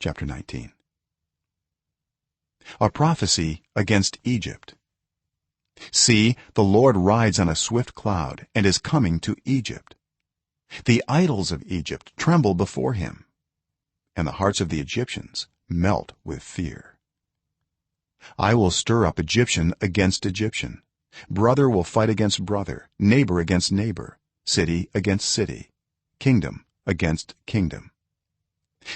chapter 19. A prophecy against Egypt. See, the Lord rides on a swift cloud and is coming to Egypt. The idols of Egypt tremble before him, and the hearts of the Egyptians melt with fear. I will stir up Egyptian against Egyptian. Brother will fight against brother, neighbor against neighbor, city against city, kingdom against kingdom.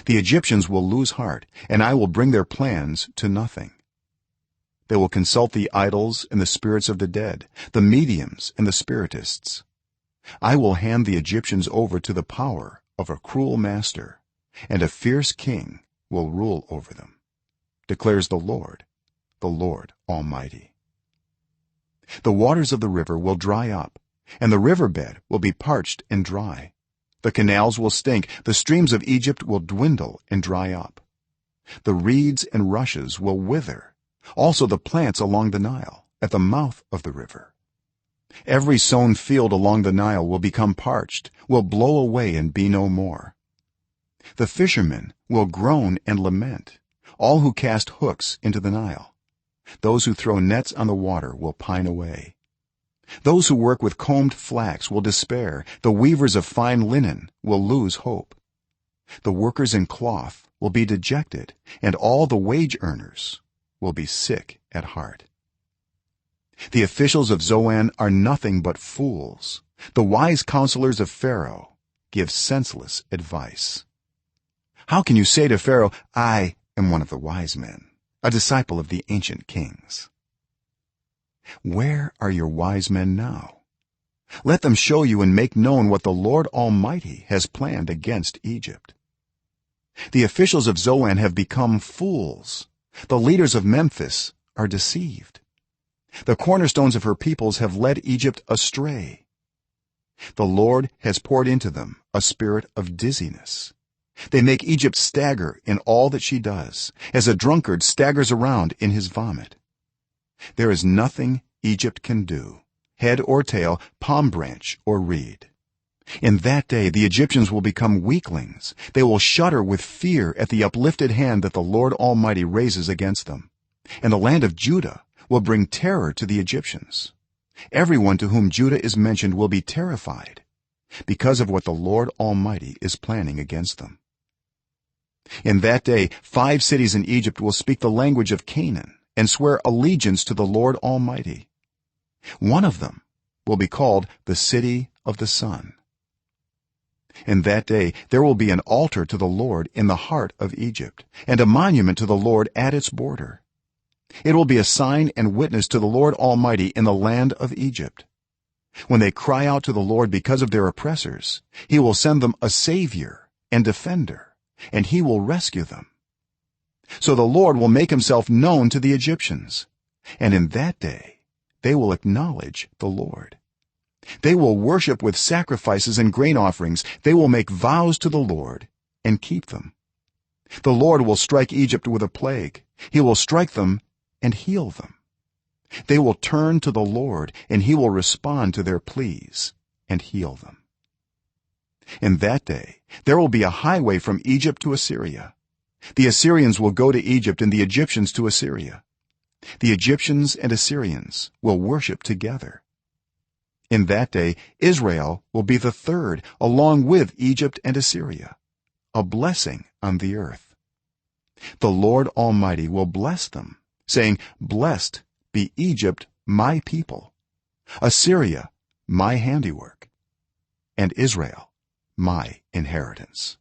The Egyptians will lose heart, and I will bring their plans to nothing. They will consult the idols and the spirits of the dead, the mediums and the spiritists. I will hand the Egyptians over to the power of a cruel master, and a fierce king will rule over them, declares the Lord Almighty. The waters of the river will dry up, and the riverbed will be parched and dry. The canals will stink, the streams of Egypt will dwindle and dry up. The reeds and rushes will wither, also the plants along the Nile at the mouth of the river. Every sown field along the Nile will become parched, will blow away and be no more. The fishermen will groan and lament, all who cast hooks into the Nile. Those who throw nets on the water will pine away. Those who work with combed flax will despair, the weavers of fine linen will lose hope. The workers in cloth will be dejected, and all the wage earners will be sick at heart. The officials of Zoan are nothing but fools. The wise counselors of Pharaoh give senseless advice. How can you say to Pharaoh, I am one of the wise men, a disciple of the ancient kings? Where are your wise men now? Let them show you and make known what the Lord Almighty has planned against Egypt. The officials of Zoan have become fools. The leaders of Memphis are deceived. The cornerstones of her peoples have led Egypt astray. The Lord has poured into them a spirit of dizziness. They make Egypt stagger in all that she does, as a drunkard staggers around in his vomit. There is nothing Egypt can do, head or tail, palm branch or reed. In that day the Egyptians will become weaklings. They will shudder with fear at the uplifted hand that the Lord Almighty raises against them. And the land of Judah will bring terror to the Egyptians. Everyone to whom Judah is mentioned will be terrified because of what the Lord Almighty is planning against them. In that day 5 cities in Egypt will speak the language of Canaan and swear allegiance to the Lord Almighty. One of them will be called the city of the sun. In that day there will be an altar to the Lord in the heart of Egypt, and a monument to the Lord at its border. It will be a sign and witness to the Lord Almighty in the land of Egypt. When they cry out to the Lord because of their oppressors, he will send them a savior and defender, and he will rescue them. So the Lord will make himself known to the Egyptians, and in that day they will acknowledge the Lord. They will worship with sacrifices and grain offerings. They will make vows to the Lord and keep them. The Lord will strike Egypt with a plague. He will strike them and heal them. They will turn to the Lord, and he will respond to their pleas and heal them. In that day there will be a highway from Egypt to Assyria. The Assyrians will go to Egypt and the Egyptians to Assyria. The Egyptians and Assyrians will worship together. In that day Israel will be the third, along with Egypt and Assyria, a blessing on the earth. The Lord Almighty will bless them, saying, Blessed be Egypt, my people, Assyria, my handiwork, and Israel, my inheritance.